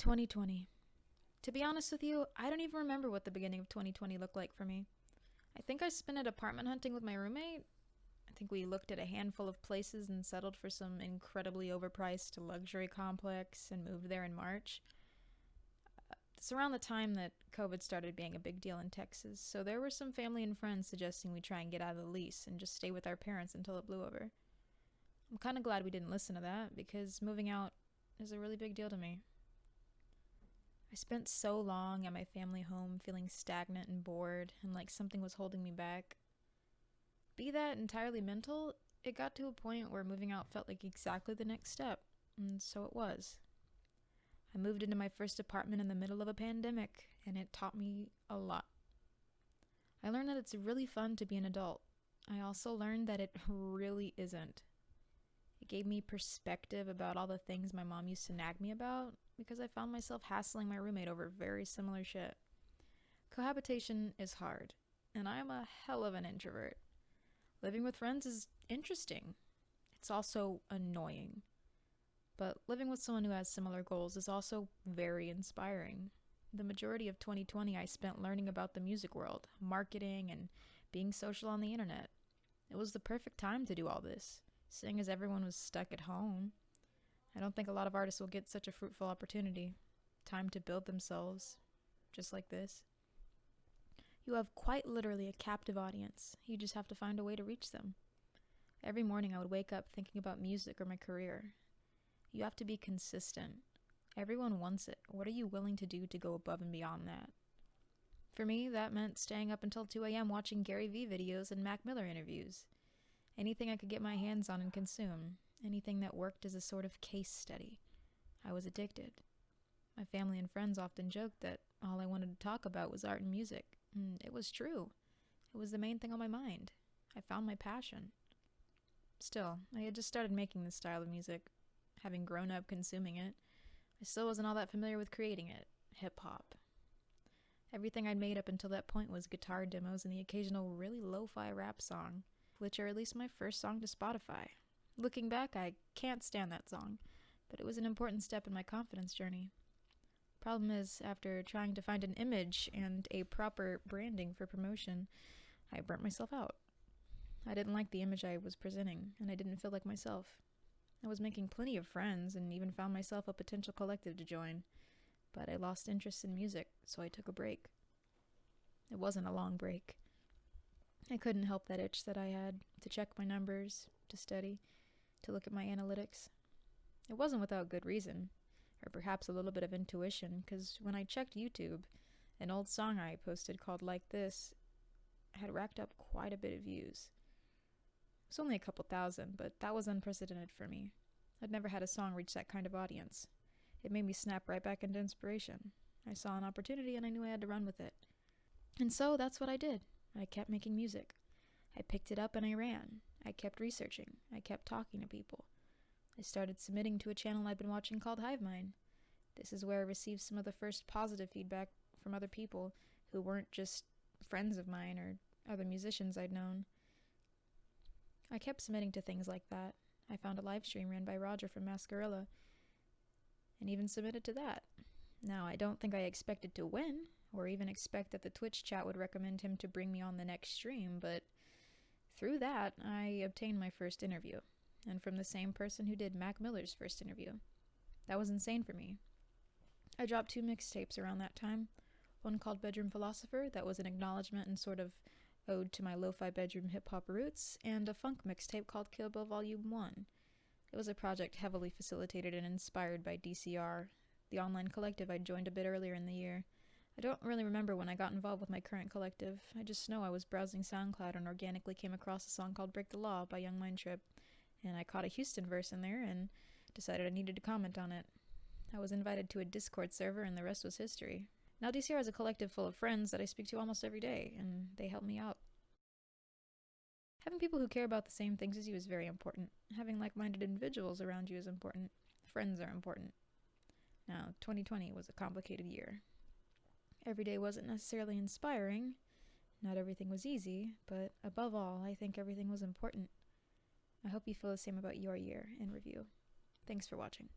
2020. To be honest with you, I don't even remember what the beginning of 2020 looked like for me. I think I spent it apartment hunting with my roommate. I think we looked at a handful of places and settled for some incredibly overpriced luxury complex and moved there in March. It's around the time that COVID started being a big deal in Texas, so there were some family and friends suggesting we try and get out of the lease and just stay with our parents until it blew over. I'm kind of glad we didn't listen to that, because moving out is a really big deal to me. I spent so long at my family home feeling stagnant and bored and like something was holding me back. Be that entirely mental, it got to a point where moving out felt like exactly the next step, and so it was. I moved into my first apartment in the middle of a pandemic, and it taught me a lot. I learned that it's really fun to be an adult. I also learned that it really isn't. It gave me perspective about all the things my mom used to nag me about, because I found myself hassling my roommate over very similar shit. Cohabitation is hard, and I'm a hell of an introvert. Living with friends is interesting. It's also annoying. But living with someone who has similar goals is also very inspiring. The majority of 2020 I spent learning about the music world, marketing, and being social on the internet. It was the perfect time to do all this, seeing as everyone was stuck at home. I don't think a lot of artists will get such a fruitful opportunity. Time to build themselves, just like this. You have quite literally a captive audience. You just have to find a way to reach them. Every morning I would wake up thinking about music or my career. You have to be consistent. Everyone wants it. What are you willing to do to go above and beyond that? For me, that meant staying up until 2 a.m. watching Gary Vee videos and Mac Miller interviews. Anything I could get my hands on and consume. Anything that worked as a sort of case study. I was addicted. My family and friends often joked that all I wanted to talk about was art and music. And it was true. It was the main thing on my mind. I found my passion. Still, I had just started making this style of music. Having grown up consuming it, I still wasn't all that familiar with creating it. Hip-hop. Everything I'd made up until that point was guitar demos and the occasional really lo-fi rap song, which I released my first song to Spotify. Looking back, I can't stand that song, but it was an important step in my confidence journey. Problem is, after trying to find an image and a proper branding for promotion, I burnt myself out. I didn't like the image I was presenting, and I didn't feel like myself. I was making plenty of friends and even found myself a potential collective to join, but I lost interest in music, so I took a break. It wasn't a long break. I couldn't help that itch that I had to check my numbers, to study, to look at my analytics. It wasn't without good reason, or perhaps a little bit of intuition, because when I checked YouTube, an old song I posted called Like This had racked up quite a bit of views. It was only a couple thousand, but that was unprecedented for me. I'd never had a song reach that kind of audience. It made me snap right back into inspiration. I saw an opportunity and I knew I had to run with it. And so that's what I did. I kept making music. I picked it up and I ran. I kept researching. I kept talking to people. I started submitting to a channel I'd been watching called HiveMind. This is where I received some of the first positive feedback from other people who weren't just friends of mine or other musicians I'd known. I kept submitting to things like that. I found a live stream ran by Roger from Mascarilla and even submitted to that. Now, I don't think I expected to win or even expect that the Twitch chat would recommend him to bring me on the next stream, but through that, I obtained my first interview, and from the same person who did Mac Miller's first interview. That was insane for me. I dropped 2 mixtapes around that time, one called Bedroom Philosopher that was an acknowledgement and sort of ode to my lo-fi bedroom hip-hop roots, and a funk mixtape called Kill Bill Volume 1. It was a project heavily facilitated and inspired by DCR, the online collective I'd joined a bit earlier in the year. I don't really remember when I got involved with my current collective. I just know I was browsing SoundCloud and organically came across a song called Break the Law by Young Mind Trip, and I caught a Houston verse in there and decided I needed to comment on it. I was invited to a Discord server and the rest was history. Now DCR is a collective full of friends that I speak to almost every day, and they help me out. Having people who care about the same things as you is very important. Having like-minded individuals around you is important. Friends are important. Now, 2020 was a complicated year. Every day wasn't necessarily inspiring. Not everything was easy, but above all, I think everything was important. I hope you feel the same about your year in review. Thanks for watching.